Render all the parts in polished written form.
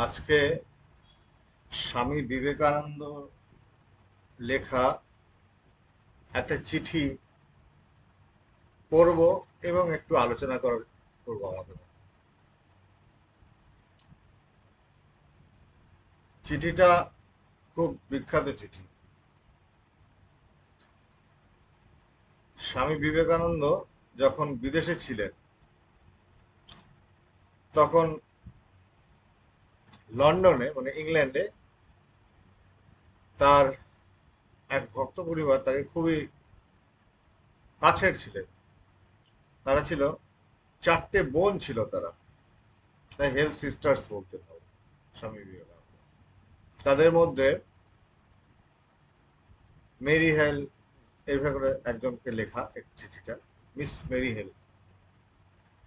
আজকে স্বামী বিবেকানন্দ লেখা একটা চিঠি পড়ব এবং একটু আলোচনা করবো আমাদের মধ্যে। চিঠিটা খুব বিখ্যাত চিঠি। স্বামী বিবেকানন্দ যখন বিদেশে ছিলেন তখন লন্ডনে মানে ইংল্যান্ডে তার এক ভক্ত পরিবার তাকে খুবই কাছের ছিলেন। তারা ছিল চারটে বোন ছিল তারা, তাই হেল সিস্টার্স বলতেন হবে স্বামী বিবেকানন্দ। তাদের মধ্যে মেরি হেল, এইভাবে করে একজনকে লেখা এই চিঠিটা, মিস মেরি হেল।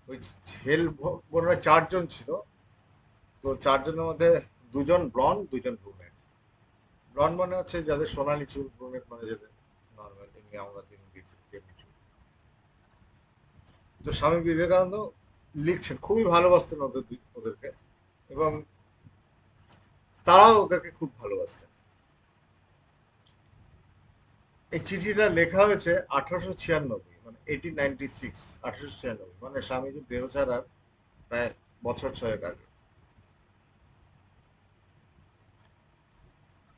ওই হেল বোনরা চারজন ছিল। তো চারজনের মধ্যে দুজন ব্লন্ড, দুজন ব্রুনেট। ব্লন্ড মানে হচ্ছে যাদের সোনালি চুল, ব্রুনেট মানে যাদের নর্মাল এমনি আমরা তেমনি তেমনি চুল। তো স্বামী বিবেকানন্দ লিখছেন, খুবই ভালোবাসতেন ওদেরকে, এবং তারাও ওদেরকে খুব ভালোবাসতেন। এই চিঠিটা লেখা হয়েছে 1896, মানে 1896, 1896, মানে স্বামীজির দেহ ছাড়ার প্রায় বছর ছয়েক আগে।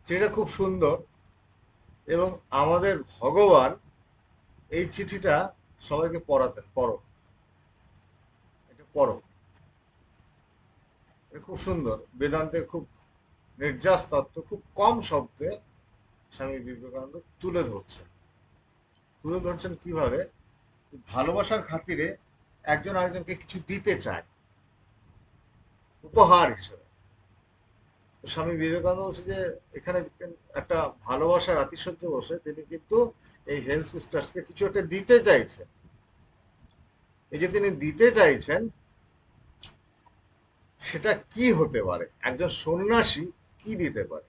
চিঠিটা খুব সুন্দর, এবং আমাদের ভগবান এই চিঠিটা সবাইকে পড়াতেন, পড়ো, এটা পড়ো। এটা খুব সুন্দর, বেদান্তের খুব নির্যাস তত্ত্ব খুব কম শব্দে স্বামী বিবেকানন্দ তুলে ধরছেন কিভাবে ভালোবাসার খাতিরে একজন আরেকজনকে কিছু দিতে চায় উপহার হিসেবে। তো স্বামী বিবেকানন্দ বলছে যে এখানে একটা ভালোবাসার আতিশয্য বসে তিনি কিন্তু এই হেলথ সিস্টার্সকে কিছু একটা দিতে চাইছেন। এই যে তিনি দিতে চাইছেন, সেটা কি হতে পারে, একজন সন্ন্যাসী কি দিতে পারে,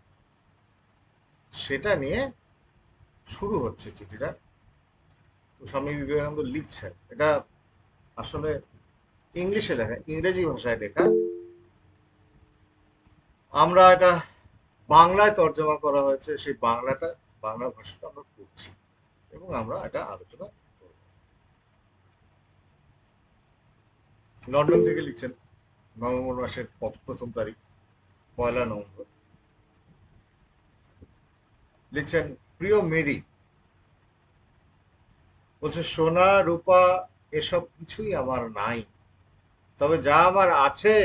সেটা নিয়ে শুরু হচ্ছে চিঠিটা। তো স্বামী বিবেকানন্দ লিখছেন, এটা আসলে ইংলিশে লেখা, ইংরেজি ভাষায় লেখা। আমরা এটা বাংলায় তর্জমা করা হয়েছে, সেই বাংলা ভাষাটা আমরা পড়ছি এবং আমরা এটা আলোচনা করব। লন্ডন থেকে লিখছেন, নভেম্বর মাসের প্রথম তারিখ, 1 নভেম্বর। লিখছেন, প্রিয় মেরি, বলছে সোনা রূপা এসব কিছুই আমার নাই, তবে যা আমার আছে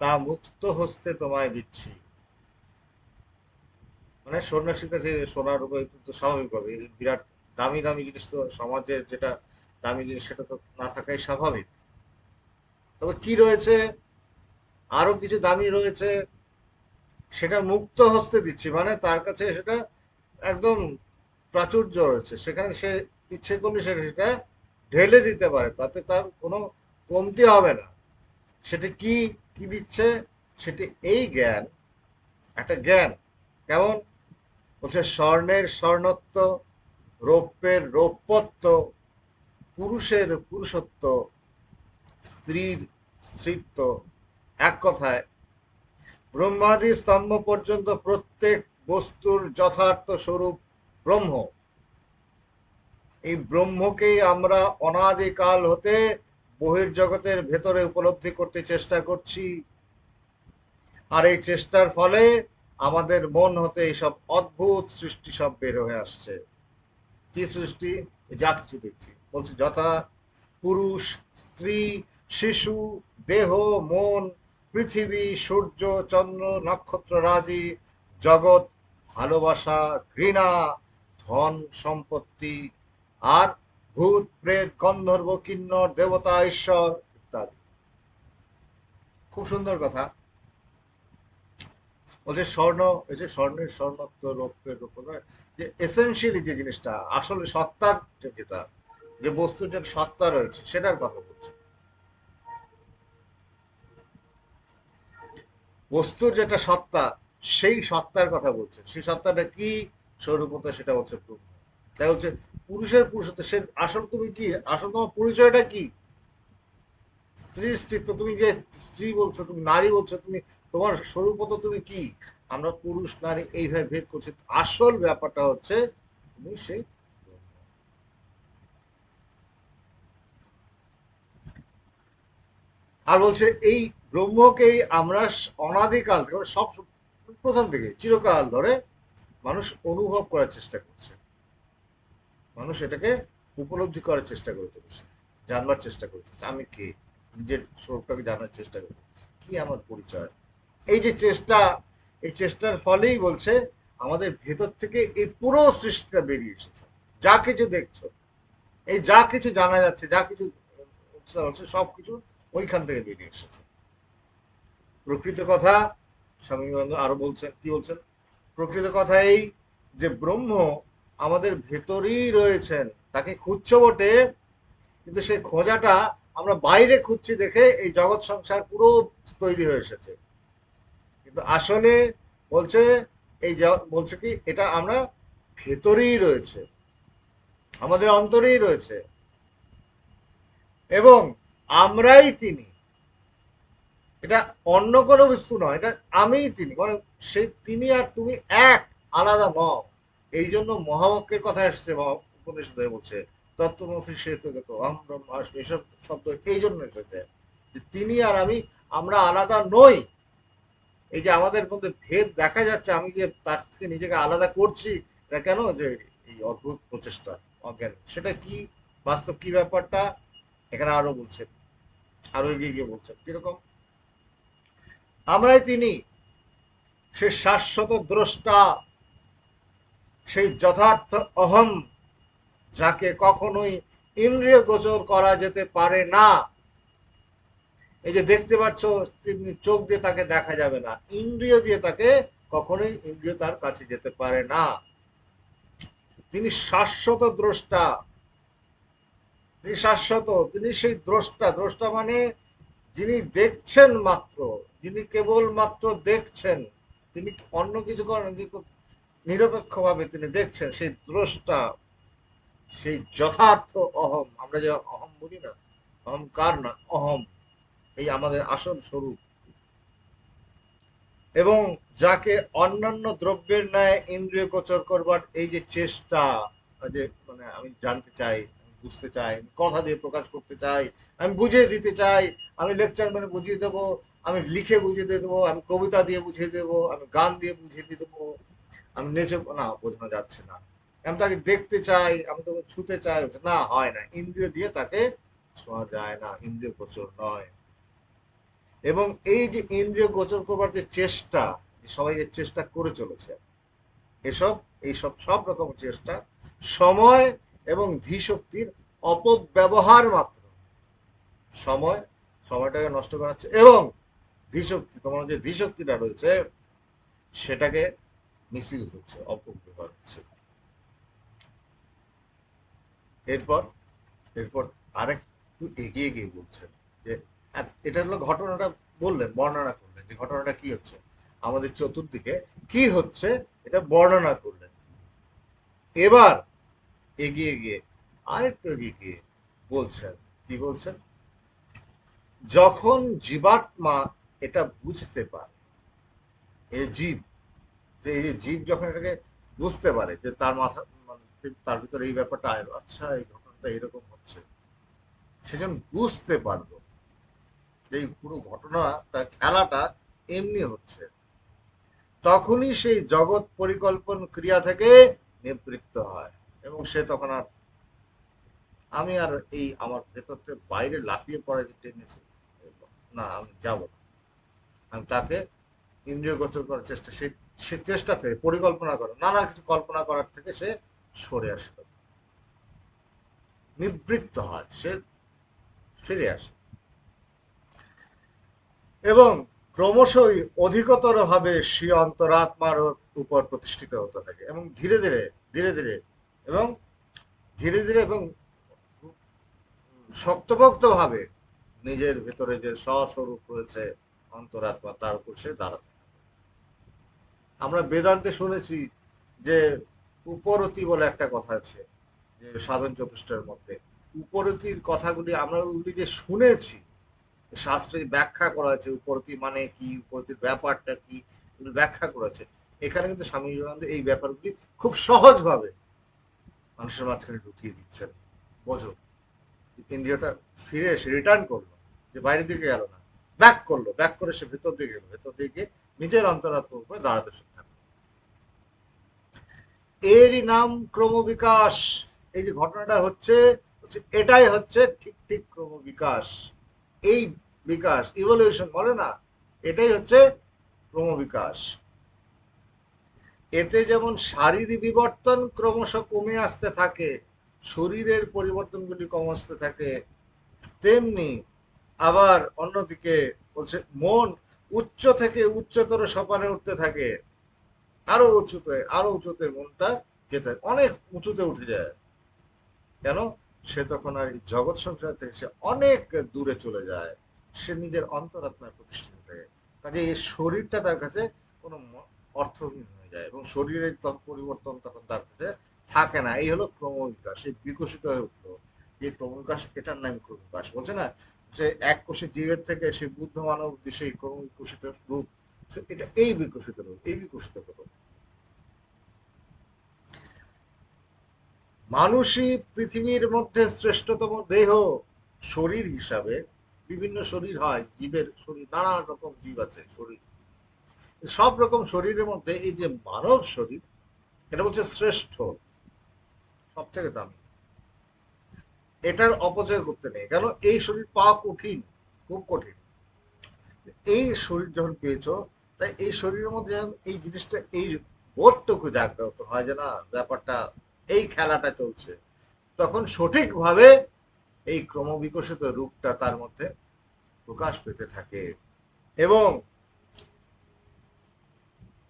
তা মুক্ত হস্তে তোমায় দিচ্ছি। মানে সন্ন্যাসীর কাছে সোনার রূপা তো স্বাভাবিকভাবে বিরাট দামি দামি জিনিস, তো সমাজের যেটা দামি জিনিস সেটা তো না থাকাই স্বাভাবিক। তবে কি রয়েছে, আরো কিছু দামি রয়েছে, সেটা মুক্ত হস্তে দিচ্ছি, মানে তার কাছে সেটা একদম প্রাচুর্য রয়েছে, সেখানে সে ইচ্ছে করলে সে সেটা ঢেলে দিতে পারে, তাতে তার কোনো কমতি হবে না। সেটা কি, কি দিচ্ছে, সেটি এই জ্ঞান, একটা জ্ঞান। কেমন, বলছে স্বর্ণের স্বর্ণত্ব, রৌপ্যের রৌপ্যত্ব, পুরুষের পুরুষত্ব, স্ত্রীর স্ত্রীত্ব, এক কথায় ব্রহ্মাদি স্তম্ভ পর্যন্ত প্রত্যেক বস্তুর যথার্থ স্বরূপ ব্রহ্ম। এই ব্রহ্মকেই আমরা অনাদিকাল হতে বহির্জগতের ভেতরে উপলব্ধি করতে চেষ্টা করছি। আর এই চেষ্টার ফলে আমাদের মন হতে এইসব অদ্ভুত সৃষ্টি সব বের হয়ে আসছে। কি সৃষ্টি, যা কিছু দেখছি, বলছি যথা পুরুষ, স্ত্রী, শিশু, দেহ, মন, পৃথিবী, সূর্য, চন্দ্র, নক্ষত্র রাজি, জগৎ, ভালোবাসা, ঘৃণা, ধন সম্পত্তি, আর ভূত প্রেত গন্ধর্ব কিন্নর দেবতা ঈশ্বর ইত্যাদি। খুব সুন্দর কথা। বলছে স্বর্ণ, এই যে স্বর্ণের স্বর্ণত্ব, রৌপ্যের রৌপ্য, যে এসেনশিয়ালি যে জিনিসটা আসলে সত্তার, যেটা যে বস্তুর যে সত্তা রয়েছে সেটার কথা বলছে। বস্তুর যেটা সত্তা, সেই সত্তার কথা বলছে। সেই সত্তাটা কি, স্বরূপত সেটা হচ্ছে ব্রহ্ম। তাই হচ্ছে পুরুষের পুরুষত্ব, সে আসল তুমি কি, আসল তোমার পরিচয়টা কি, স্ত্রীর স্ত্রীত্ব, তুমি যে স্ত্রী বলছো, তুমি নারী বলছো, তুমি তোমার স্বরূপত তুমি কি? আমরা পুরুষ নারী এইভাবে ভেদ করছি, আসল ব্যাপারটা হচ্ছে তুমি সেই ব্রহ্ম। আর বলছে এই ব্রহ্মকেই আমরা অনাদিকাল থেকে, সব প্রথম থেকে চিরকাল ধরে মানুষ অনুভব করার চেষ্টা করছে, মানুষ এটাকে উপলব্ধি করার চেষ্টা করে চলেছে, জানবার চেষ্টা করছে আমি কে, নিজের স্বরূপটাকে জানার চেষ্টা করছে, কি আমার পরিচয়। এই যে চেষ্টা, এই চেষ্টার ফলেই বলছে আমাদের ভেতর থেকে এই পুরো সৃষ্টিটা বেরিয়ে এসেছে। যা কিছু দেখছো, এই যা কিছু জানা যাচ্ছে, যা কিছু হচ্ছে সবকিছু ওইখান থেকে বেরিয়ে এসেছে। প্রকৃত কথা স্বামী বিবেকানন্দ আরো বলছেন, কি বলছেন, প্রকৃত কথা এই যে ব্রহ্ম আমাদের ভেতরেই রয়েছেন, তাকে খুঁজছো বটে, কিন্তু সেই খোঁজাটা আমরা বাইরে খুঁজছি দেখে এই জগৎ সংসার পুরো তৈরি হয়ে এসেছে। কিন্তু আসলে বলছে এই বলছে কি এটা আমরা ভেতরেই রয়েছে, আমাদের অন্তরেই রয়েছে, এবং আমরাই তিনি। এটা অন্য কোনো বস্তু নয়, এটা আমিই তিনি, মানে সেই তিনি আর তুমি এক, আলাদা নও। এই জন্য মহাবাক্যের কথা এসছে, উপনিষদে বলছে তত্ত্বমসি শ্বেতকেতো অহম ব্রহ্মাস্মি, এসব শব্দ এই জন্য এসেছে যে তিনি আর আমি, আমরা আলাদা নই। এই যে আমাদের মধ্যে ভেদ দেখা যাচ্ছে, আমি যে তার থেকে নিজেকে আলাদা করছি, এটা কেন, যে এই অদ্ভুত প্রচেষ্টা, অজ্ঞান। সেটা কি বাস্তব, কি ব্যাপারটা এখানে আরো বলছেন, আরো এগিয়ে গিয়ে বলছেন কিরকম, আমরাই তিনি, সে শাশ্বত দ্রষ্টা, সেই যথার্থ অহম, যাকে কখনোই ইন্দ্রিয় গোচর করা যেতে পারে না। এই যে দেখতে পাচ্ছ, চোখ দিয়ে তাকে দেখা যাবে না, ইন্দ্রিয় দিয়ে তাকে কখনোই, ইন্দ্রিয় তার কাছে যেতে পারে না। তিনি শাশ্বত দ্রষ্টা, তিনি শাশ্বত, তিনি সেই দ্রষ্টা। দ্রষ্টা মানে যিনি দেখছেন মাত্র, যিনি কেবল মাত্র দেখছেন, তিনি অন্য কিছু করেন, নিরপেক্ষ ভাবে তিনি দেখছেন, সেই দ্রষ্টা, সেই যথার্থ অহম। আমরা যে অহম বলি না, অহংকার না, অহম, এই আমাদের আসল স্বরূপ। এবং যাকে অন্যান্য দ্রব্যের ন্যায় ইন্দ্রিয় গোচর করবার এই যে চেষ্টা, যে মানে আমি জানতে চাই, বুঝতে চাই, কথা দিয়ে প্রকাশ করতে চাই, আমি বুঝিয়ে দিতে চাই, আমি লেকচার মানে বুঝিয়ে দেবো, আমি লিখে বুঝিয়ে দিয়ে দেবো, আমি কবিতা দিয়ে বুঝিয়ে দেবো, আমি গান দিয়ে বুঝিয়ে দিয়ে দেবো, আমি নেচে, না বোঝানো যাচ্ছে না। আমি তাকে দেখতে চাই, আমি তাকে ছুতে চাই, না হয় না, ইন্দ্রিয় দিয়ে তাকে ছোঁয়া যায় না, ইন্দ্রিয় গোচর নয়। এবং এই যে ইন্দ্রিয় গোচর করবার যে চেষ্টা, সবাই যে চেষ্টা করে চলেছে, এসব, এইসব সব রকম চেষ্টা সময় এবং ধীশক্তির অপব্যবহার মাত্র। সময়, সময়টাকে নষ্ট করাচ্ছে, এবং ধীশক্তি, তোমার যে ধীশক্তিটা রয়েছে সেটাকে মিস ইউজ হচ্ছে, অপব্যবহার হচ্ছে। এরপর, এরপর আরেকটু এগিয়ে গিয়ে বলছেন যে এটা হলো ঘটনাটা, বললেন, বর্ণনা করলেন যে ঘটনাটা কি হচ্ছে আমাদের চতুর্দিকে, কি হচ্ছে এটা বর্ণনা করলেন। এবার এগিয়ে গিয়ে, আরেকটু এগিয়ে গিয়ে বলছেন, কি বলছেন, যখন জীবাত্মা এটা বুঝতে পারে, এই জীব, যে এই যে জীব যখন এটাকে বুঝতে পারে যে তার মাথা, মানে তার ভিতরে এই ব্যাপারটা আয়, আচ্ছা এই ঘটনাটা এরকম হচ্ছে, সেজন বুঝতে পারবো যে এই পুরো ঘটনাটা, খেলাটা এমনি হচ্ছে, তখনই সেই জগৎ পরিকল্পন ক্রিয়া থেকে নিবৃত্ত হয়। এবং সে তখন আর, আমি আর এই আমার ভেতর থেকে বাইরে লাফিয়ে পড়ে যে টেন্ডেন্সি, না আমি যাব না, আমি তাকে ইন্দ্রিয় গোচর করার চেষ্টা, সে সে চেষ্টা থেকে, পরিকল্পনা করে, নানা কিছু কল্পনা করার থেকে সে সরে আসে, নিবৃত্ত হয়, সে ফিরে আসে, এবং ক্রমশই অধিকতর ভাবে সে অন্তরাত্মার উপর প্রতিষ্ঠিত হতে থাকে, এবং ধীরে ধীরে, ধীরে ধীরে, এবং ধীরে ধীরে, এবং শক্তপোক্ত ভাবে নিজের ভেতরে যে স্বস্বরূপ রয়েছে অন্তরাত্মা, তার উপর সে দাঁড়াতে। আমরা বেদান্তে শুনেছি যে উপরতি বলে একটা কথা আছে, যে সাধন চতুষ্টের মধ্যে উপরতির কথাগুলি আমরা ওগুলি যে শুনেছি, শাস্ত্রে ব্যাখ্যা করা হয়েছে উপরতি মানে কি, উপরতির ব্যাপারটা কি, এগুলো ব্যাখ্যা করেছে। এখানে কিন্তু স্বামী বিবেকানন্দ এই ব্যাপারগুলি খুব সহজভাবে মানুষের মাঝখানে ঢুকিয়ে দিচ্ছেন। বোঝো, ইন্দ্রিয়টা ফিরে এসে রিটার্ন করলো, যে বাইরের দিকে গেল না, ব্যাক করলো, ব্যাক করে সে ভেতর দিকে গেল, ভেতর দিকে নিজের অন্তরাত্মার উপরে দাঁড়াতে শুরু থাকলো। এরই নাম ক্রমবিকাশ। এই যে ঘটনাটা হচ্ছে, এটাই হচ্ছে ঠিক ঠিক ক্রমবিকাশ। এই বিকাশ, ইভলিউশন বলে না, এটাই হচ্ছে ক্রমবিকাশ। এতে যেমন শারীরিক বিবর্তন ক্রমশ কমে আসতে থাকে, শরীরের পরিবর্তনগুলি কমে আসতে থাকে, তেমনি আবার অন্যদিকে বলছে মন উচ্চ থেকে উচ্চতর সোপানে উঠতে থাকে, আরো উঁচুতে আরো উঁচুতে মনটা যেতে অনেক উঁচুতে উঠে যায়। কেন? সে তখন আর এই জগৎ সংসার থেকে সে অনেক দূরে চলে যায়, সে নিজের অন্তরাত্মায় প্রতিষ্ঠিত থাকে। কাজে এই শরীরটা তার কাছে কোনো অর্থহীন হয়ে যায়, এবং শরীরের পরিবর্তন তখন তার কাছে থাকে না। এই হলো ক্রমবিকাশ, সে বিকশিত হয়ে উঠলো। যে ক্রমবিকাশ, এটার নাম ক্রমবিকাশ। বলছে না যে এক কোষে জীবের থেকে সে বুদ্ধ মানব সেই ক্রমবিকশিত রূপ, এটা এই বিকশিত রূপ, এই বিকশিত রূপ। মানুষই পৃথিবীর মধ্যে শ্রেষ্ঠতম দেহ। শরীর হিসাবে বিভিন্ন শরীর হয়, জীবের শরীর, নানা রকম জীব আছে শরীর, সব রকম শরীরের মধ্যে এই যে মানব শরীর, এটা বলছে শ্রেষ্ঠ, সব থেকে দামি। এটার অপচয় করতে নেই, কেন এই শরীর পাওয়া কঠিন, খুব কঠিন। এই শরীর যখন পেয়েছো, তাই এই শরীরের মধ্যে এই জিনিসটা, এই বোধটুকু জাগ্রত হয় যে না, ব্যাপারটা এই খেলাটা চলছে, তখন সঠিকভাবে এই ক্রমবিকশিত রূপটা তার মধ্যে প্রকাশ পেতে থাকে। এবং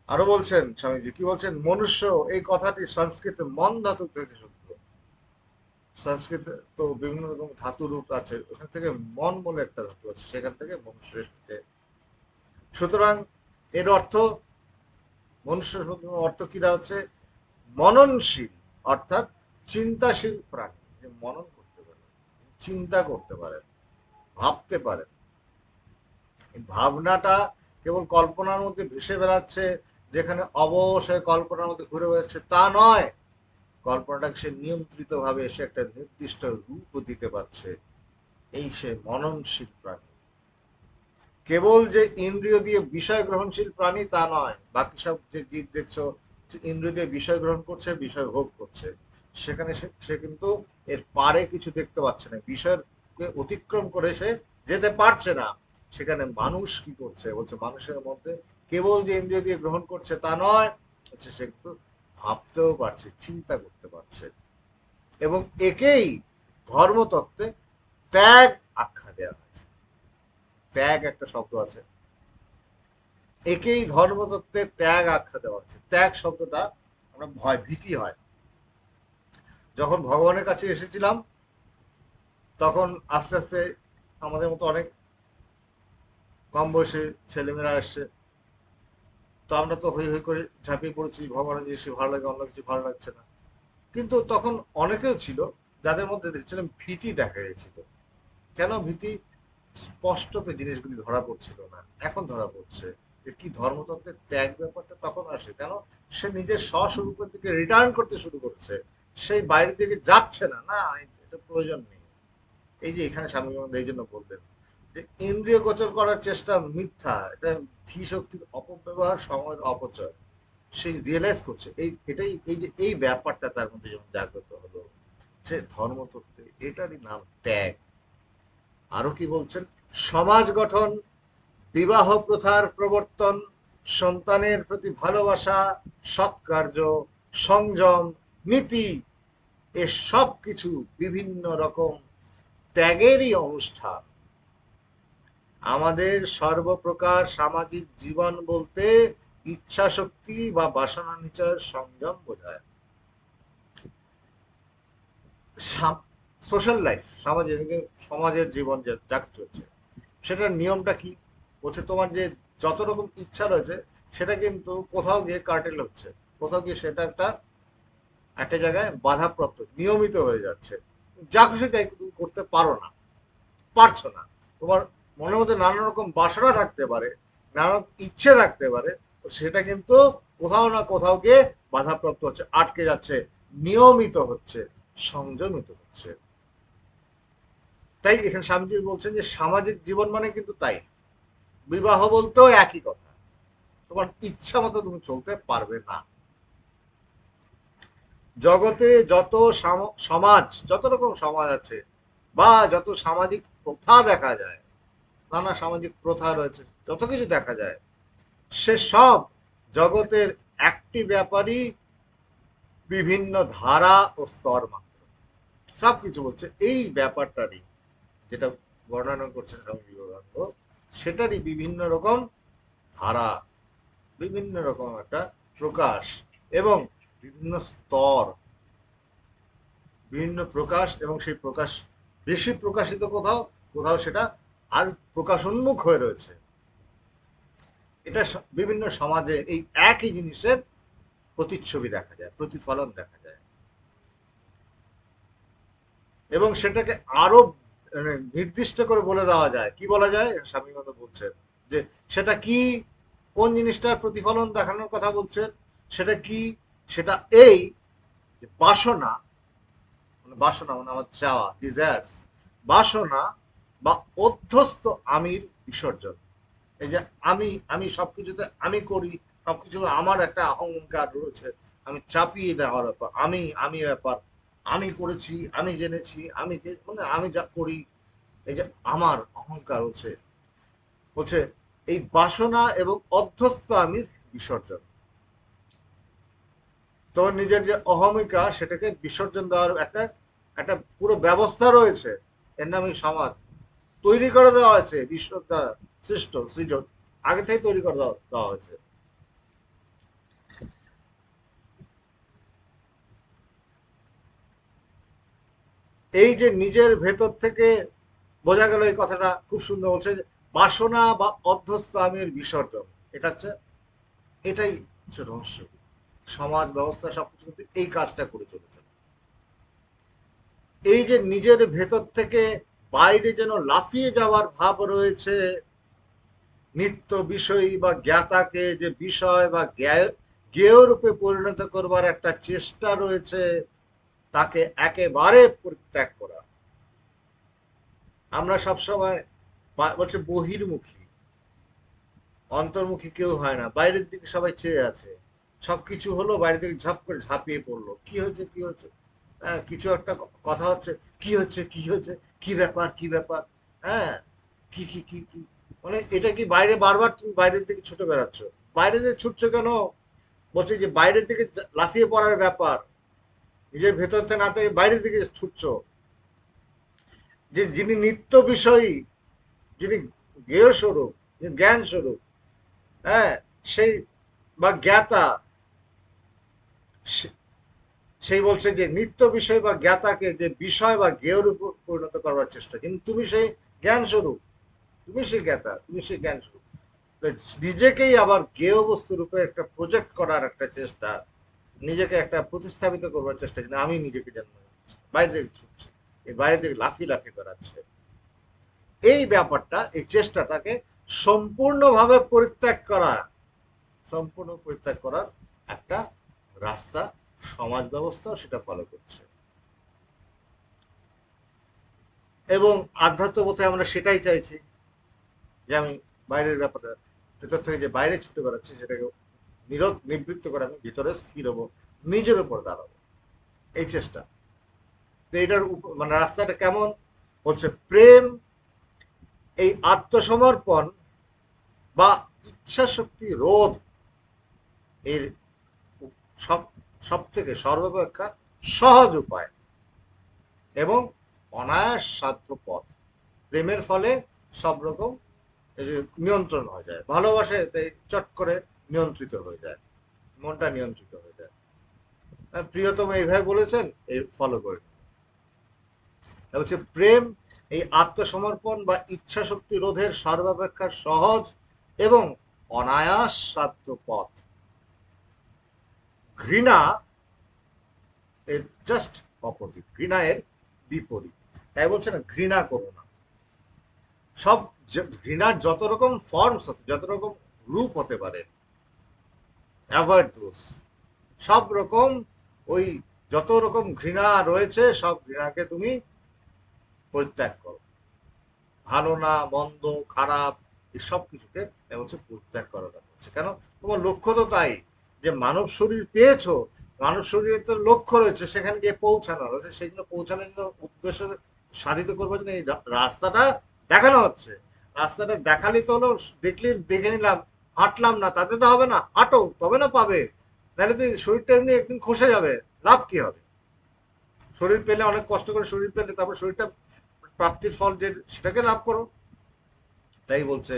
আরো বলছেন স্বামীজি, কি বলছেন, মনুষ্য এই কথাটি সংস্কৃতে মন ধাতু থেকে সূত্র। সংস্কৃতে তো বিভিন্ন রকম ধাতু রূপ আছে, ওখান থেকে মন বলে একটা ধাতু আছে, সেখান থেকে মনুষ্য এসেছে। সুতরাং এর অর্থ, মনুষ্য অর্থ কি দাঁড়াচ্ছে, মননশীল, অর্থাৎ চিন্তাশীল প্রাণী, যে মনন করতে পারে, চিন্তা করতে পারে, ভাবতে পারে। ভাবনাটা কেবল কল্পনার মধ্যে ভেসে বেড়াচ্ছে, যেখানে অবশ্যই কল্পনার মধ্যে ঘুরে বেড়াচ্ছে তা নয়, কল্পনাটাকে সে নিয়ন্ত্রিত ভাবে সে একটা নির্দিষ্ট রূপ দিতে পারছে, এই সে মননশীল প্রাণী। কেবল যে ইন্দ্রিয় দিয়ে বিষয় গ্রহণশীল প্রাণী তা নয়, বাকি সব যে জীব দেখছো ইন্দ্রিয় দিয়ে বিষয় গ্রহণ করছে, বিষয় ভোগ করছে, সেখানে সে কিন্তু এর পারে কিছু দেখতে পাচ্ছে না, বিষয়কে অতিক্রম করে সে যেতে পারছে না। সেখানে মানুষ কি করছে, বলছে মানুষের মধ্যে কেবল যে ইন্দ্রিয় দিয়ে গ্রহণ করছে তা নয়, হচ্ছে সে কিন্তু ভাবতেও পারছে, চিন্তা করতে পারছে। এবং একেই ধর্মতত্ত্বে ত্যাগ আখ্যা দেওয়া হয়েছে। ত্যাগ একটা শব্দ আছে, একেই ধর্মতত্ত্বে ত্যাগ আখ্যা দেওয়া হচ্ছে। ত্যাগ শব্দটা আমরা ভয়, ভীতি হয়। যখন ভগবানের কাছে এসেছিলাম, তখন আস্তে আস্তে আমাদের মতো অনেক কম বয়সী ছেলেমেয়েরা এসছে, তো আমরা তো হই হই করে ঝাঁপিয়ে পড়েছি, ভগবানের জিনিস ভালো লাগে, অন্য কিছু ভালো লাগছে না। কিন্তু তখন অনেকেও ছিল যাদের মধ্যে দেখছিলাম ভীতি দেখা গেছিল। কেন ভীতি? স্পষ্টত জিনিসগুলি ধরা পড়ছিল না, এখন ধরা পড়ছে যে কি ধর্মতত্ত্বের ত্যাগ ব্যাপারটা তখন আসে। কেন? সে নিজের স্বস্বরূপের দিকে রিটার্ন করতে শুরু করেছে, সেই বাইরের দিকে যাচ্ছে না, না এটা প্রয়োজন নেই। এই যে এখানে স্বামী বিবেকানন্দ এই জন্য বললেন যে ইন্দ্রিয় গোচর করার চেষ্টা মিথ্যা, এটা ধী শক্তির অপব্যবহার, সময়ের অপচয়। সে রিয়েলাইজ করছে, এটাই এই যে এই ব্যাপারটা তার মধ্যে যখন জাগ্রত হলো, সে ধর্মতত্ত্বে এটারই নাম ত্যাগ। আরো কি বলছেন, সমাজ গঠন, বিবাহ প্রথার প্রবর্তন, সন্তানের প্রতি ভালোবাসা, সৎকার্য, সংযম, নীতি, এসব কিছু বিভিন্ন রকম ত্যাগেরই অনুষ্ঠান। আমাদের সর্বপ্রকার সামাজিক জীবন বলতে ইচ্ছা শক্তি বা বাসনা নিচয়ের সংযম বোঝায়। সোশ্যাল লাইফ, সমাজের জীবন যা চলছে, সেটার নিয়মটা কি? বলছে তোমার যে যত রকম ইচ্ছা রয়েছে, সেটা কিন্তু কোথাও গিয়ে কার্টেল হচ্ছে, কোথাও গিয়ে সেটা একটা একটা জায়গায় বাধাপ্রাপ্ত, নিয়মিত হয়ে যাচ্ছে। যা খুশি তাই তুমি করতে পারো না, পারছো না। তোমার মনের মধ্যে নানা রকম বাসনা থাকতে পারে, নানা রকম ইচ্ছে থাকতে পারে, সেটা কিন্তু কোথাও না কোথাও গিয়ে বাধাপ্রাপ্ত হচ্ছে, আটকে যাচ্ছে, নিয়মিত হচ্ছে, সংযমিত হচ্ছে। তাই এখানে স্বামীজি বলছেন যে সামাজিক জীবন মানে কিন্তু তাই, বিবাহ বলতেও একই কথা, তোমার ইচ্ছা মতো তুমি চলতে পারবে না। জগতে যত সমাজ, যত রকম সমাজ আছে বা যত সামাজিক প্রথা দেখা যায়, নানা সামাজিক প্রথা রয়েছে, যত কিছু দেখা যায়, সে সব জগতের একটি ব্যাপারই বিভিন্ন ধারা ও স্তর মাত্র। সবকিছু বলছে এই ব্যাপারটারই, যেটা বর্ণনা করছেন স্বামী বিবেকানন্দ, সেটারই বিভিন্ন রকম ধারা, বিভিন্ন রকম একটা প্রকাশ এবং বিভিন্ন স্তর, বিভিন্ন প্রকাশ, এবং সেই প্রকাশ বেশি প্রকাশিত কোথাও, কোথাও সেটা আর প্রকাশোন্মুখ হয়ে রয়েছে। এটা বিভিন্ন সমাজে এই একই জিনিসের প্রতিচ্ছবি দেখা যায়, প্রতিফলন দেখা যায়, এবং সেটাকে আরো নির্দিষ্ট করে বলে দেওয়া যায়। কি বলা যায়? স্বামী মতো বলছেন যে সেটা কি, কোন জিনিসটার প্রতিফলন দেখানোর কথা বলছেন, সেটা কি, সেটা এই যে বাসনা, মানে বাসনা মানে আমার চাওয়া, ডিজায়ার্স, বাসনা বা অধ্যস্ত আমির বিসর্জন। এই যে আমি, আমি সবকিছুতে আমি করি, সবকিছু আমার একটা অহংকার রয়েছে, আমি চাপিয়ে দেওয়ার ব্যাপার, আমি ব্যাপার, আমি করেছি, আমি জেনেছি, আমি মানে আমি যা করি, এই যে আমার অহংকার হচ্ছে, হচ্ছে এই বাসনা এবং অধ্যস্ত আমির বিসর্জন। তোর নিজের যে অহমিকা, সেটাকে বিসর্জন দেওয়ার একটা একটা পুরো ব্যবস্থা রয়েছে, এর নামই সমাজ। তৈরি করে দেওয়া হয়েছে বিশ্ব দ্বারা, সৃষ্ট সৃজন, আগে থেকে তৈরি করে দেওয়া হয়েছে। এই যে নিজের ভেতর থেকে, বোঝা গেল এই কথাটা খুব সুন্দর বলছে যে বাসনা বা অধ্যস্ত আমির বিসর্জন, এটা হচ্ছে, এটাই হচ্ছে রহস্য। সমাজ ব্যবস্থা সবকিছু কিন্তু এই কাজটা করে চলেছে। এই যে নিজের ভেতর থেকে বাইরে যেন লাফিয়ে যাওয়ার ভাব রয়েছে, নিত্য বিষয়ী বা জ্ঞাতাকে যে বিষয় বা জ্ঞেয় রূপে পরিণত করবার একটা চেষ্টা রয়েছে, তাকে একেবারে পরিত্যাগ করা। আমরা সবসময় বলছে বহির্মুখী, অন্তর্মুখী কেউ হয় না, বাইরের দিকে সবাই চেয়ে আছে, সবকিছু হলো, বাইরে থেকে ঝাপ করে ঝাঁপিয়ে পড়লো, কি হয়েছে কি হয়েছে, হ্যাঁ কিছু একটা কথা হচ্ছে, কি হচ্ছে কি হচ্ছে, কি ব্যাপার কি ব্যাপার, হ্যাঁ কি কি কি কি, মানে এটা কি বাইরে, বারবার তুমি বাইরের দিকে ছুটে বেড়াচ্ছ, বাইরের দিকে ছুটছো কেন? বলছে যে বাইরের দিকে লাফিয়ে পড়ার ব্যাপার, নিজের ভেতর থেকে না থেকে বাইরের দিকে ছুটছো। যে যিনি নিত্য বিষয়ী, যিনি জ্ঞেয় স্বরূপ, জ্ঞান স্বরূপ, হ্যাঁ সেই বা জ্ঞাতা, সেই বলছে যে নিত্য বিষয় বা জ্ঞাতাকে যে বিষয় বা জ্ঞেয়ের উপর পরিণত করবার চেষ্টা, কিন্তু তুমি সেই জ্ঞান স্বরূপ, তুমি সেই জ্ঞাতা, তুমি সেই জ্ঞান স্বরূপ, নিজেকেই আবার জ্ঞেয় বস্তু রূপে একটা প্রজেক্ট করার একটা চেষ্টা, নিজেকে একটা প্রতিস্থাপিত করবার চেষ্টা, কিন্তু আমি নিজেকে জানবো, বাইরে থেকে ছুটছে, এই বাইরে থেকে লাফিয়ে লাফিয়ে বেড়াচ্ছে, এই ব্যাপারটা, এই চেষ্টাটাকে সম্পূর্ণভাবে পরিত্যাগ করা, সম্পূর্ণ পরিত্যাগ করার একটা রাস্তা সমাজ ব্যবস্থা সেটা ফলো করছে। এবং আধ্যাত্ম পথে আমরা সেটাই চাইছি, যে আমি বাইরের ব্যাপারটা, ভেতর থেকে যে বাইরে ছুটে বেড়াচ্ছি, সেটাকে নিবৃত্ত করে আমি ভিতরে স্থির হবো, নিজের উপর দাঁড়াবো, এই চেষ্টা। তো এটার মানে রাস্তাটা কেমন? হচ্ছে প্রেম, এই আত্মসমর্পণ বা ইচ্ছা শক্তি রোধ, এর সব সব থেকে সর্বাপেক্ষা সহজ উপায় এবং অনায়াস সাধ্য পথ। প্রেমের ফলে সব রকম নিয়ন্ত্রণ হয়ে যায়, ভালোবাসে তাই চট করে নিয়ন্ত্রিত হয়ে যায়, মনটা নিয়ন্ত্রিত হয়ে যায়। প্রিয়তম এইভাবে বলেছেন, এই ফলো করে হচ্ছে প্রেম, এই আত্মসমর্পণ বা ইচ্ছা শক্তি রোধের সর্বাপেক্ষা সহজ এবং অনায়াস সাধ্য পথ। ঘৃণা এর জাস্ট অপোজিট, ঘৃণা এর বিপরীত। তাই বলছে না ঘৃণা করো না, সব ঘৃণার যত রকম ফর্মস হতে, যত রকম রূপ হতে পারে, অ্যাভয়েড দোজ। সব রকম ওই যত রকম ঘৃণা রয়েছে সব ঘৃণাকে তুমি পরিত্যাগ করো। ভালো না মন্দ খারাপ এই সব কিছুকে হচ্ছে পরিত্যাগ করা হচ্ছে। কেন? তোমার লক্ষ্য তো তাই, যে মানব শরীর পেয়েছো, মানব শরীরের তো লক্ষ্য রয়েছে, সেখানে গিয়ে পৌঁছানো রয়েছে, সেগুলো পৌঁছানোর জন্য উদ্দেশ্য সাধিত করবার জন্য এই রাস্তাটা দেখানো হচ্ছে। রাস্তাটা দেখালে তো হলো, দেখলে দেখে নিলাম, হাঁটলাম না, তাতে তো হবে না, হাঁটো তবে না পাবে। নাহলে তো শরীরটা এমনি একদিন খসে যাবে, লাভ কি হবে? শরীর পেলে, অনেক কষ্ট করে শরীর পেলে, তারপর শরীরটা প্রাপ্তির ফল যে সেটাকে লাভ করো। তাই বলছে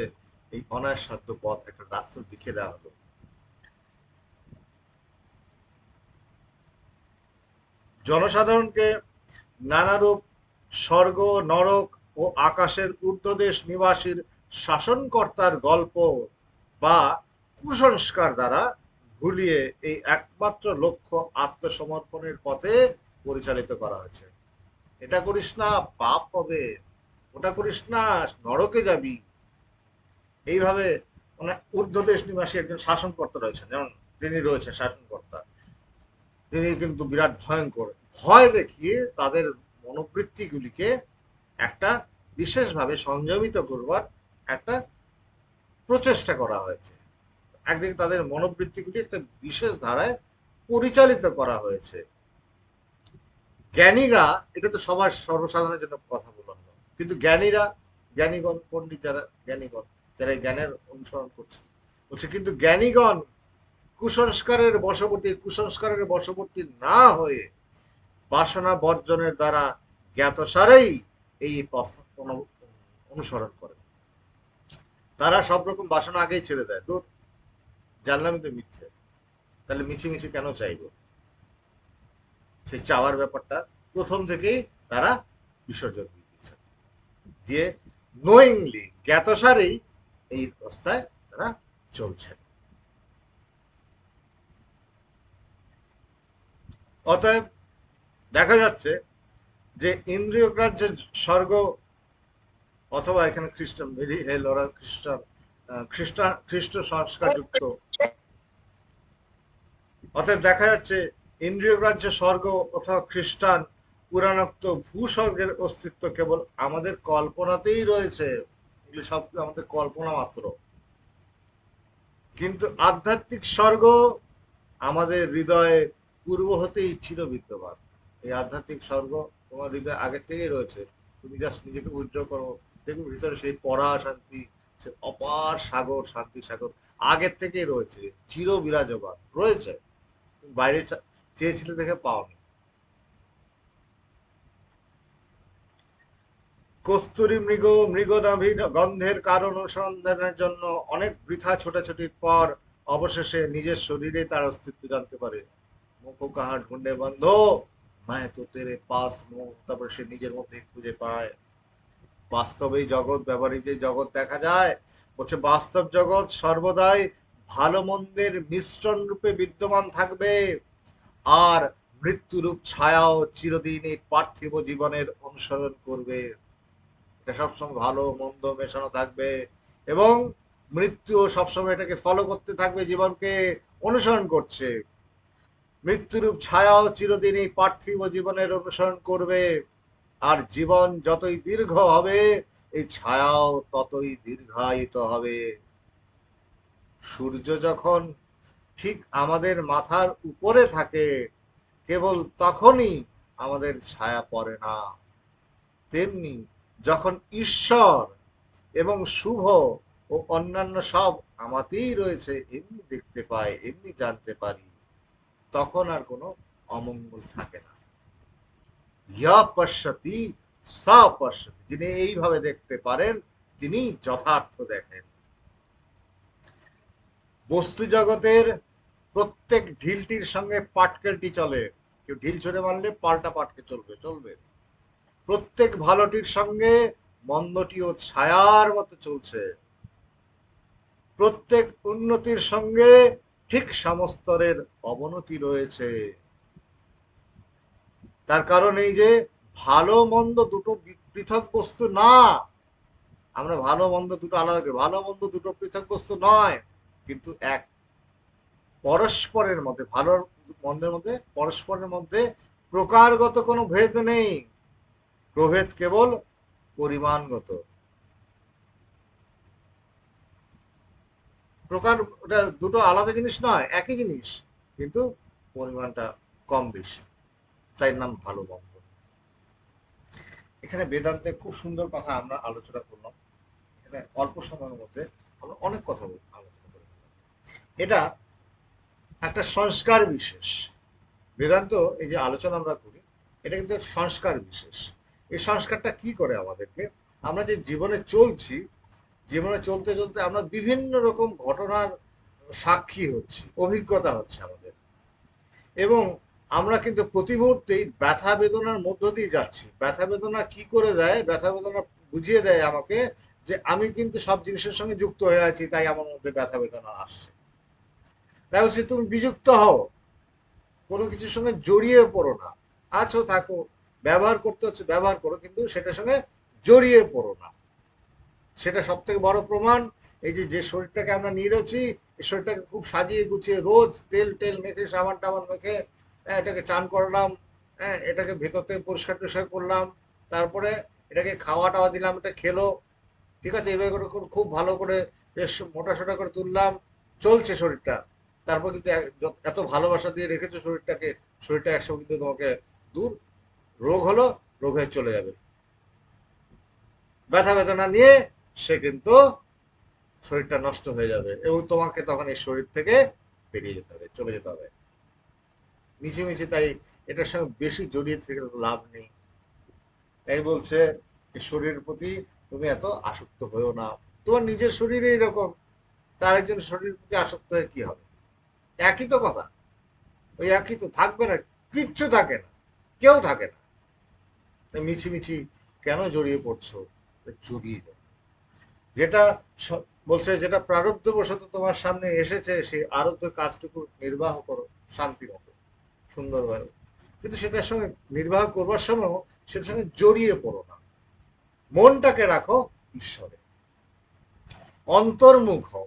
এই অনায়াস সাধ্য পথ একটা রাস্তা দেখিয়ে দেওয়া হলো। জনসাধারণকে নানারূপ স্বর্গ নরক ও আকাশের ঊর্ধ্বদেশ নিবাসীর শাসনকর্তার গল্প বা কুসংস্কার দ্বারা ভুলিয়ে এই একমাত্র লক্ষ্য আত্মসমর্পণের পথে পরিচালিত করা হয়েছে। এটা করিস না পাপ হবে, ওটা করিস না নরকে যাবি, এইভাবে মানে ঊর্ধ্বদেশ নিবাসী একজন শাসনকর্তা রয়েছেন, যেমন তিনি রয়েছেন শাসনকর্তা, তিনি কিন্তু বিরাট ভয়ঙ্কর। ভয় দেখিয়ে তাদের মনোবৃত্তিগুলিকে একটা বিশেষভাবে সংযমিত করবার একটা প্রচেষ্টা করা হয়েছে। একদিকে তাদের মনোবৃত্তিগুলি একটা বিশেষ ধারায় পরিচালিত করা হয়েছে। জ্ঞানীরা, এটা তো সবার সর্বসাধারণের জন্য কথা বললাম না, কিন্তু জ্ঞানীরা, জ্ঞানীগণ পণ্ডিত যারা, জ্ঞানীগণ যারা এই জ্ঞানের অনুসরণ করছে, বলছে কিন্তু জ্ঞানীগণ কুসংস্কারের বশবর্তী না হয়ে বাসনা বর্জনের দ্বারা জ্ঞাতসারেই এই পথ অনুসরণ করে। তারা সব রকম বাসনা আগেই ছেড়ে দেয়, তো জানলামই তো মিথ্যে, তাহলে মিছিমিছি কেন চাইব? সেই চাওয়ার ব্যাপারটা প্রথম থেকেই তারা বিসর্জন দিয়েছে, দিয়ে নোয়িংলি জ্ঞাতসারেই এই অবস্থায় তারা চলছে। অতএব দেখা যাচ্ছে যে ইন্দ্রিয় গ্রাহ্যের স্বর্গ, অথবা এখানে খ্রিস্টান ভেরি হেল, ওরা খ্রিস্ট সংস্কার যুক্ত। অতএব দেখা যাচ্ছে ইন্দ্রিয় গ্রাহ্য স্বর্গ অথবা খ্রিস্টান পুরাণোক্ত ভূস্বর্গের অস্তিত্ব কেবল আমাদের কল্পনাতেই রয়েছে, এগুলি সব আমাদের কল্পনা মাত্র। কিন্তু আধ্যাত্মিক স্বর্গ আমাদের হৃদয়ে পূর্ব হতেই ছিল বিদ্যমান। এই আধ্যাত্মিক স্বর্গ তোমার হৃদয়ে আগের থেকেই রয়েছে, তুমি জাস্ট নিজেকে উইথড্র করো, দেখবে ভিতরে সেই পড়া শান্তি, সে অপার সাগর, শান্তি সাগর আগের থেকেই রয়েছে, চির বিরাজমান রয়েছে, বাইরে চেয়েছিলে দেখে পাওনি। কস্তুরী মৃগনাভি গন্ধের কারণ অনুসন্ধানের জন্য অনেক বৃথা ছোটাছুটির পর অবশেষে নিজের শরীরে তার অস্তিত্ব জানতে পারে। মুখো কাহা ঢুন্ডে বন্ধ, মায় তো তেরে পাস মুখ, তারপরে সে নিজের মধ্যে খুঁজে পায়। বাস্তবেই জগৎ, ব্যবহারিক যে জগৎ দেখা যায়, হচ্ছে বাস্তব জগৎ সর্বদাই ভালো মন্দের মিশ্রণ রূপে বিদ্যমান থাকবে, আর মৃত্যুরূপ ছায়াও চিরদিন এই পার্থিব জীবনের অনুসরণ করবে। এটা সবসময় ভালো মন্দ মেশানো থাকবে, এবং মৃত্যুও সবসময় এটাকে ফলো করতে থাকবে, জীবনকে অনুসরণ করছে। মৃত্যুরূপ ছায়াও চিরদিন এই পার্থিব জীবনের অনুসরণ করবে, আর জীবন যতই দীর্ঘ হবে এই ছায়াও ততই দীর্ঘায়িত হবে। সূর্য যখন ঠিক আমাদের মাথার উপরে থাকে, কেবল তখনই আমাদের ছায়া পড়ে না, তেমনি যখন ঈশ্বর এবং শুভ ও অন্যান্য সব আমাতেই রয়েছে, এমনি দেখতে পাই, এমনি জানতে পারি, তখন আর কোনো অমঙ্গল থাকে না। ইয়া পশ্যতি সা পশ্যতি, যিনি এইভাবে দেখতে পারেন তিনি যথার্থ দেখেন। বস্তু জগতের প্রত্যেক ঢিলটির সঙ্গে পাটকেলটি চলে, কেউ ঢিল ছুঁড়ে মারলে পাল্টা পাটকে চলবে চলবে। প্রত্যেক ভালোটির সঙ্গে মন্দটিও ছায়ার মতো চলছে। প্রত্যেক উন্নতির সঙ্গে ঠিক সমস্তরের অবনতি রয়েছে। তার কারণ এই যে ভালো মন্দ দুটো পৃথক বস্তু না, আমরা ভালো মন্দ দুটো আলাদা করি, ভালো মন্দ দুটো পৃথক বস্তু নয়, কিন্তু এক। পরস্পরের মধ্যে, ভালো মন্দের মধ্যে পরস্পরের মধ্যে প্রকারগত কোনো ভেদ নেই, প্রভেদ কেবল পরিমাণগত। প্রকার, ওটা দুটো আলাদা জিনিস নয়, একই জিনিস, কিন্তু পরিমাণটা কম বেশি, তাই নাম ভালো মন্দ। এখানে বেদান্তের খুব সুন্দর কথা আমরা আলোচনা করলাম, এখানে অল্প সময়ের মধ্যে আমরা অনেক কথা আলোচনা করলাম। এটা একটা সংস্কার বিশেষ বেদান্ত, এই যে আলোচনা আমরা করি, এটা কিন্তু সংস্কার বিশেষ। এই সংস্কারটা কি করে আমাদেরকে, আমরা যে জীবনে চলছি, জীবনে চলতে চলতে আমরা বিভিন্ন রকম ঘটনার সাক্ষী হচ্ছি, অভিজ্ঞতা হচ্ছে আমাদের, এবং আমরা কিন্তু প্রতি মুহূর্তেই ব্যথা বেদনার মধ্য দিয়ে যাচ্ছি। ব্যথা বেদনা কি করে দেয়, ব্যথা বেদনা বুঝিয়ে দেয় আমাকে যে আমি কিন্তু সব জিনিসের সঙ্গে যুক্ত হয়ে আছি, তাই আমার মধ্যে ব্যথা বেদনা আসছে। তাই হচ্ছে তুমি বিযুক্ত হও, কোনো কিছুর সঙ্গে জড়িয়ে পড়ো না। আছো থাকো, ব্যবহার করতে হচ্ছে ব্যবহার করো, কিন্তু সেটার সঙ্গে জড়িয়ে পড়ো না। সেটা সব থেকে বড় প্রমাণ, এই যে যে শরীরটাকে আমরা নিয়েছি, এই শরীরটাকে খুব সাজিয়ে গুছিয়ে রোজ তেল টেল মেখে, সাবান টাবান মেখে, এটাকে চান করলাম, এটাকে ভেতর থেকে পরিষ্কার টরিষ্কার করলাম, তারপরে এটাকে খাওয়া টাওয়া দিলাম, এটা খেলো, ঠিক আছে, এভাবে করে খুব ভালো করে বেশ মোটা সোটা করে তুললাম, চলছে শরীরটা। তারপর কিন্তু এত ভালোবাসা দিয়ে রেখেছো শরীরটাকে, শরীরটা একসময় কিন্তু তোমাকে দূর, রোগ হলো, রোগ হয়ে চলে যাবে, ব্যথা বেদনা নিয়ে সে কিন্তু শরীরটা নষ্ট হয়ে যাবে, এবং তোমাকে তখন এই শরীর থেকে বেরিয়ে যেতে হবে, চলে যেতে হবে মিছিমিছি। তাই এটার সঙ্গে বেশি জড়িয়ে থেকে লাভ নেই। তাই বলছে এই শরীরের প্রতি তুমি এত আসক্ত হয়েও না, তোমার নিজের শরীরে এরকম, তার একজন শরীরের প্রতি আসক্ত হয়ে কি হবে? একই তো কথা, ওই একই তো, থাকবে না, কিচ্ছু থাকে না, কেউ থাকে না। তাই মিছিমিছি কেন জড়িয়ে পড়ছো? জড়িয়ে যাও, যেটা বলছে যেটা প্রারব্ধবশত তোমার সামনে এসেছে, সেই আরব্ধ কাজটুকু নির্বাহ করো শান্তি মতো, সুন্দরভাবে, কিন্তু সেটার সঙ্গে নির্বাহ করবার সময় সেটার সঙ্গে জড়িয়ে পড়ো না। মনটাকে রাখো ঈশ্বরে, অন্তর্মুখ হও।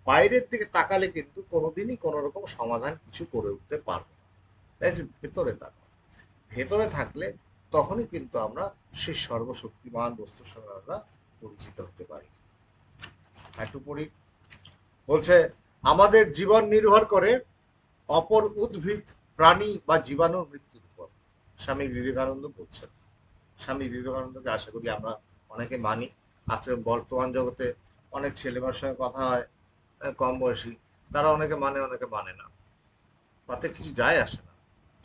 বাইরের দিকে তাকালে কিন্তু কোনোদিনই কোনো রকম সমাধান কিছু করে উঠতে পারবো না। তাই ভেতরে তাকাও, ভেতরে থাকলে তখনই কিন্তু আমরা সেই সর্বশক্তিমান বস্তুর সঙ্গে আমরা পরিচিত হতে পারি। একটু পড়ি, বলছে আমাদের জীবন নির্ভর করে অপর উদ্ভিদ, প্রাণী বা জীবাণুর মৃত্যুর উপর। স্বামী বিবেকানন্দ বলছেন। স্বামী বিবেকানন্দকে আশা করি আমরা অনেকে মানি। আজকে বর্তমান জগতে অনেক ছেলেমেয়ের সঙ্গে কথা হয়, কম বয়সী, তারা অনেকে মানে অনেকে মানে না, তাতে কিছু যায় আসে না।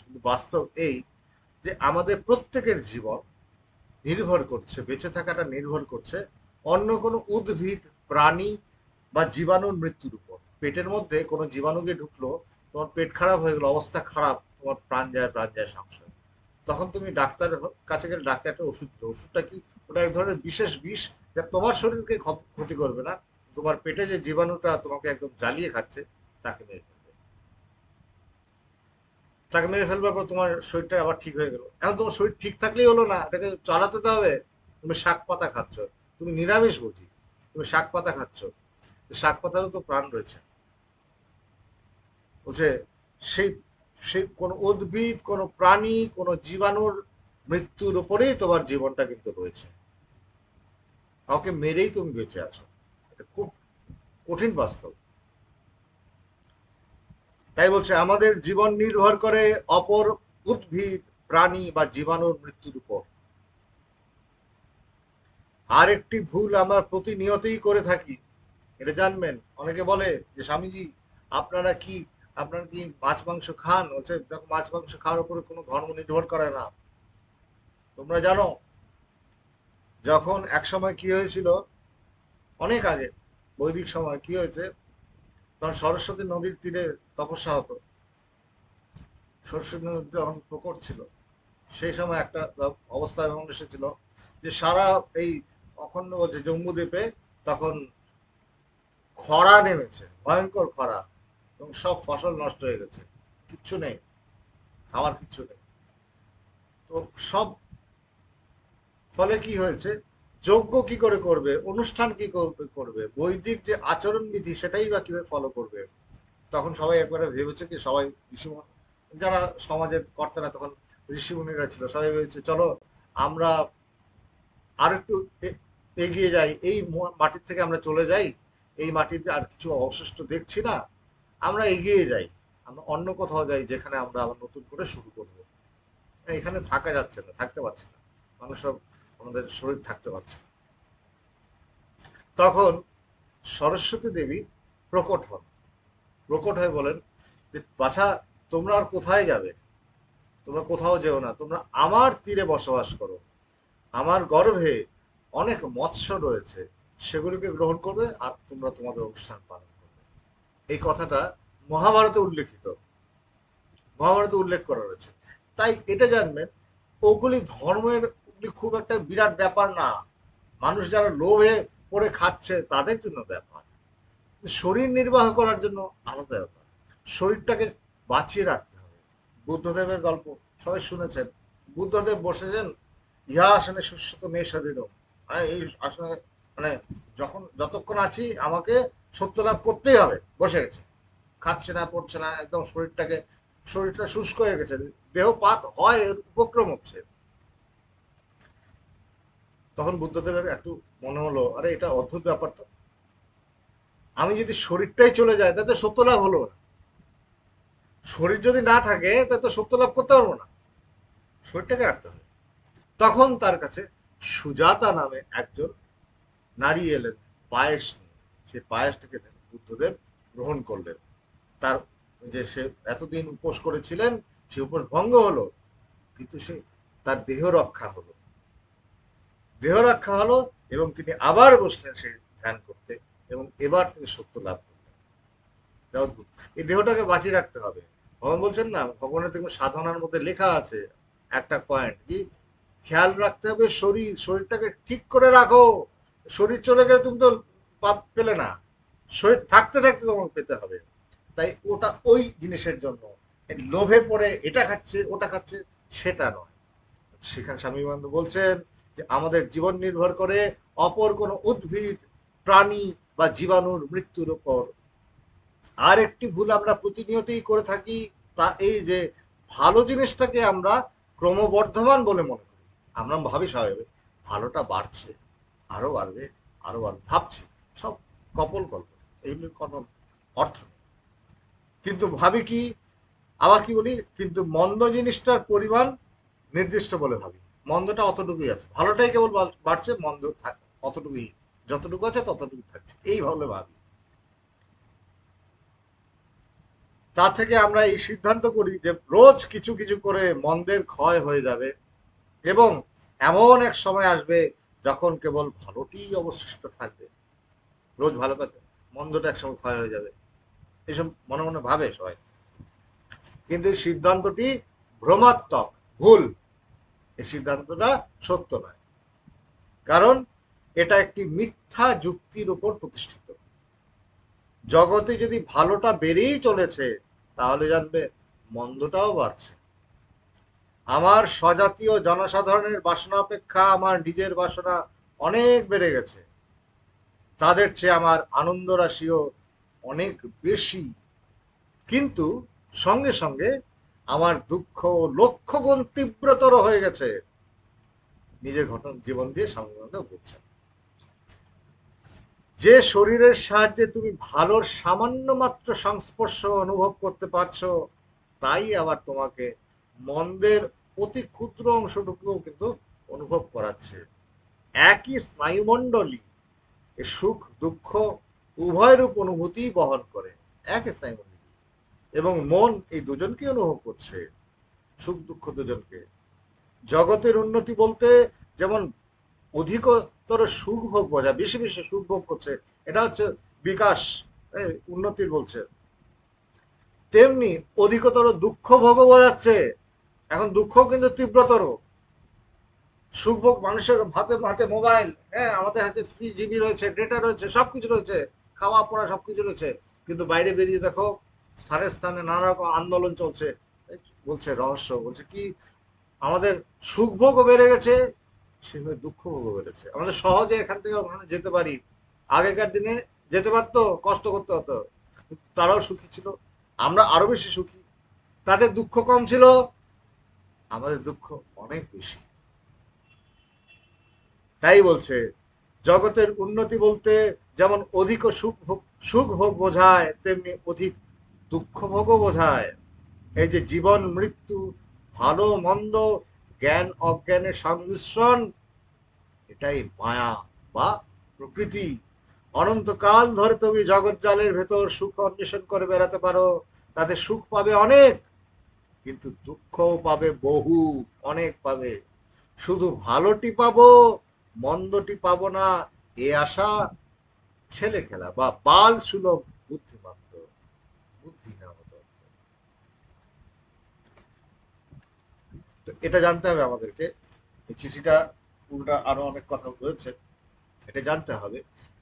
কিন্তু বাস্তব এই যে আমাদের প্রত্যেকের জীবন নির্ভর করছে, বেঁচে থাকাটা নির্ভর করছে অন্য কোনো উদ্ভিদ, প্রাণী বা জীবাণুর মৃত্যুর উপর। পেটের মধ্যে কোনো জীবাণু গিয়ে ঢুকলো, তোমার পেট খারাপ হয়ে গেলো, অবস্থা খারাপ, তোমার প্রাণ যায় সংশয়, তখন তুমি ডাক্তারের কাছে গেলে ডাক্তার একটা ওষুধ দেবে। ওষুধটা কি? ওটা এক ধরনের বিশেষ বিষ, যা তোমার শরীরকে ক্ষতি করবে না, তোমার পেটে যে জীবাণুটা তোমাকে একদম জ্বালিয়ে খাচ্ছে তাকে মেরে ফেলবে। তাকে মেরে ফেলবার পর তোমার শরীরটা আবার ঠিক হয়ে গেল। এখন তোমার শরীর ঠিক থাকলেই হলো না, এটাকে চালাতে তো হবে। তুমি শাক পাতা খাচ্ছ, তুমি নিরামিষ ভোজী, তুমি শাক পাতা খাচ্ছ, শাক পাতারও তো প্রাণ রয়েছে। বলছে সেই সেই কোন উদ্ভিদ, কোন প্রাণী, কোন জীবাণুর মৃত্যুর উপরেই তোমার জীবনটা কিন্তু রয়েছে। কাউকে মেরেই তুমি বেঁচে আছো, এটা খুব কঠিন বাস্তব। তাই বলছে আমাদের জীবন নির্ভর করে অপর উদ্ভিদ, প্রাণী বা জীবাণুর মৃত্যুর উপর। আর একটি ভুল আমরা প্রতিনিয়তই করে থাকি, এটা জানবেন। অনেকে বলে যে স্বামীজি আপনারা কি, আপনারা কি মাছ মাংস খান? বলছে দেখো, মাছ মাংস খাওয়ার উপরে কোনো ধর্ম নির্ভর করে না। তোমরা জানো যখন এক সময় কি হয়েছিল, অনেক আগে বৈদিক সময় কি হয়েছে, তখন সরস্বতী নদীর তীরে তপস্যা হতো। সরস্বতী নদী যখন প্রকট ছিল, সেই সময় একটা অবস্থা এমন এসেছিল যে সারা এই অখণ্ড বলছে জম্বুদ্বীপে তখন খরা নেমেছে, ভয়ঙ্কর খরা, এবং সব ফসল নষ্ট হয়ে গেছে, কিচ্ছু নেই, খাওয়ার কিচ্ছু নেই। তো সব, ফলে কি হয়েছে, যজ্ঞ কি করে করবে, অনুষ্ঠান কি করবে, বৈদিক যে আচরণ বিধি সেটাই বা কিভাবে ফলো করবে। তখন সবাই একবারে ভেবেছে কি, সবাই ঋষিমুনি, যারা সমাজের কর্তারা তখন ঋষিমুনিরা ছিল, সবাই ভেবেছে চলো আমরা আর একটু এগিয়ে যাই, এই মাটির থেকে আমরা চলে যাই, এই মাটিতে আর কিছু অবশিষ্ট দেখছি না, আমরা এগিয়ে যাই, আমরা অন্য কোথাও যাই যেখানে আমরা আবার নতুন করে শুরু করব। এখানে থাকা যাচ্ছে না, থাকতে পারছে না, মানুষ সব আমাদের শরীর থাকতে পারছে না। তখন সরস্বতী দেবী প্রকট হন, প্রকট হয়ে বলেন যে বাছা, তোমরা আর কোথায় যাবে, তোমরা কোথাও যেও না, তোমরা আমার তীরে বসবাস করো, আমার গর্ভে অনেক মৎস্য রয়েছে, সেগুলিকে গ্রহণ করবে আর তোমরা তোমাদের অনুষ্ঠান পালন করবে। এই কথাটা মহাভারতে উল্লেখিত, মহাভারতে উল্লেখ করা রয়েছে। তাই এটা জানবেন, ওগুলি ধর্মের, ওগুলি খুব একটা বিরাট ব্যাপার না, মানুষ যারা লোভে পড়ে খাচ্ছে তাদের জন্য ব্যাপার, শরীর নির্বাহ করার জন্য আলাদা ব্যাপার, শরীরটাকে বাঁচিয়ে রাখতে হবে। বুদ্ধদেবের গল্প সবাই শুনেছেন, বুদ্ধদেব বসেছেন ইহা আসনে সুস্থ মেয়ে শরীর, এই আসনে মানে যতক্ষণ আছি আমাকে সত্য লাভ করতেই হবে, বসে গেছে, খাচ্ছে না পড়ছে না, একদম শরীরটা শুষ্ক হয়ে গেছে, দেহপাত হয় এর উপক্রম হচ্ছে। তখন বুদ্ধদেবের একটু মনে হলো, আরে এটা অদ্ভুত ব্যাপার তো, আমি যদি শরীরটাই চলে যায় তাতে সত্য লাভ হলো না, শরীর যদি না থাকে তাহলে তো সত্য লাভ করতে পারবো না, শরীরটাকে রাখতে হবে। তখন তার কাছে সুজাতা নামে একজন নারী এলেন পায়েস নিয়ে, সেই পায়েসটাকে বুদ্ধদেব গ্রহণ করলেন। তার যে সে এতদিন উপোস করেছিলেন সে উপোস ভঙ্গ হলো, কিন্তু সে তার দেহ রক্ষা হলো, দেহ রক্ষা হলো, এবং তিনি আবার বসলেন সেই ধ্যান করতে, এবং এবার তিনি সত্য লাভ করলেন। এটা অদ্ভুত, এই দেহটাকে বাঁচিয়ে রাখতে হবে। ভগবান বলছেন না, ভগবানের দেখুন সাধনার মধ্যে লেখা আছে একটা পয়েন্ট কি, খেয়াল রাখতে হবে শরীরটাকে ঠিক করে রাখো, শরীর চলে গেলে তুমি তো পাপ পেলে না, শরীর থাকতে থাকতে তোমাকে পেতে হবে। তাই ওটা ওই জিনিসের জন্য, লোভে পড়ে এটা খাচ্ছে ওটা খাচ্ছে সেটা নয়। সেখানে স্বামী বিবেকানন্দ বলছেন যে আমাদের জীবন নির্ভর করে অপর কোনো উদ্ভিদ, প্রাণী বা জীবাণুর মৃত্যুর উপর। আর একটি ভুল আমরা প্রতিনিয়তই করে থাকি, তা এই যে ভালো জিনিসটাকে আমরা ক্রমবর্ধমান বলে মনে করি, আমরা ভাবি স্বাভাবিক ভালোটা বাড়ছে, আরো বাড়বে, আরো বাড়বে ভাবছি, সব কপল কল্পনা, এইগুলির কোনো অর্থ নেই। কিন্তু ভাবি কি, আবার কি বলি, কিন্তু মন্দ জিনিসটার পরিমাণ নির্দিষ্ট বলে ভাবি, মন্দটা অতটুকুই আছে, ভালোটাই কেবল বাড়ছে, মন্দ অতটুকুই, যতটুকু আছে ততটুকু থাকছে, এই ভাবে ভাবি। তা থেকে আমরা এই সিদ্ধান্ত করি যে রোজ কিছু কিছু করে মন্দের ক্ষয় হয়ে যাবে, এবং এমন এক সময় আসবে যখন কেবল ভালোটি অবশিষ্ট থাকবে, রোজ ভালো কাজ, মন্দটা একসময় ক্ষয় হয়ে যাবে, এইসব মনে মনে ভাবে সবাই। কিন্তু এই সিদ্ধান্তটি ভ্রমাত্মক, ভুল, এই সিদ্ধান্তটা সত্য নয়, কারণ এটা একটি মিথ্যা যুক্তির উপর প্রতিষ্ঠিত। জগতে যদি ভালোটা বেড়েই চলেছে তাহলে জানবে মন্দটাও বাড়ছে। আমার স্বজাতীয় জনসাধারণের বাসনা অপেক্ষা আমার নিজের বাসনা অনেক বেড়ে গেছে, তাদের চেয়ে আমার আনন্দ রাশিও অনেক বেশি, কিন্তু সঙ্গে সঙ্গে আমার দুঃখ লক্ষ গুণ তীব্রতর হয়ে গেছে। নিজের ঘটনা জীবন দিয়ে সামনে বলছেন, যে শরীরের সাহায্যে তুমি ভালোর সামান্য মাত্র সংস্পর্শ অনুভব করতে পারছো, তাই আবার তোমাকে মন্দের অতি ক্ষুদ্র অংশটুকুও কিন্তু অনুভব করাচ্ছে। একই স্নায়ুমণ্ডলী এ সুখ দুঃখ উভয় রূপ অনুভূতি বহন করে, একই স্নায়ুমণ্ডলী, এবং মন এই দুজনকে অনুভব করছে, সুখ দুঃখ দুজনকে। জগতের উন্নতি বলতে যেমন অধিকতর সুখ ভোগ বোঝা, বেশি বেশি সুখ ভোগ করছে, এটা হচ্ছে বিকাশ, উন্নতির বলছে, তেমনি অধিকতর দুঃখ ভোগও বোঝাচ্ছে, এখন দুঃখ কিন্তু তীব্রতর। সুখ ভোগ মানুষের হাতে হাতে মোবাইল, হ্যাঁ আমাদের হাতে 3 GB রয়েছে, ডেটা রয়েছে, সবকিছু রয়েছে, খাওয়া পড়া সবকিছু রয়েছে, কিন্তু বাইরে বেরিয়ে দেখো স্থানে স্থানে নানা রকম আন্দোলন চলছে। বলছে রহস্য, বলছে কি, আমাদের সুখ ভোগও বেড়ে গেছে, সেভাবে দুঃখ ভোগ করেছে। আমাদের সহজে এখান থেকে ওখানে যেতে পারি, আগেকার দিনে যেতে পারতো, কষ্ট করতে হতো, কিন্তু তারাও সুখী ছিল, আমরা আরো বেশি সুখী। তাদের দুঃখ কম ছিল, আমাদের দুঃখ অনেক বেশি। তাই বলছে জগতের উন্নতি বলতে যেমন অধিক সুখ ভোগ বোঝায়, তেমনি অধিক দুঃখ ভোগও বোঝায়। এই যে জীবন মৃত্যু, ভালো মন্দ, জ্ঞান অজ্ঞানের সংমিশ্রণ, এটাই মায়া বা প্রকৃতি। অনন্তকাল ধরে তুমি জগৎ জালের ভেতর সুখ অন্বেষণ করে বেড়াতে পারো, তাতে সুখ পাবে অনেক, কিন্তু দুঃখও পাবে বহু, অনেক পাবে। শুধু ভালোটি পাবো, মন্দটি পাবো না, এ আশা ছেলে খেলা বা বাল সুলভ বুদ্ধি মাত্র, বুদ্ধি না হতো। তো এটা জানতে হবে আমাদেরকে। এই চিঠিটা উল্টা আরো অনেক কথা রয়েছে, এটা জানতে হবে।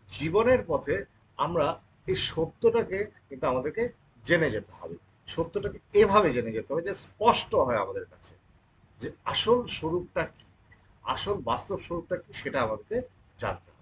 জীবনের পথে আমরা এই সত্যটাকে কিন্তু আমাদেরকে জেনে যেতে হবে। সত্যটাকে এভাবে জেনে যেতে হবে যে স্পষ্ট হয় আমাদের কাছে, যে আসল স্বরূপটা কি, আসল বাস্তব স্বরূপটা কি, সেটা আমাদেরকে জানতে হবে।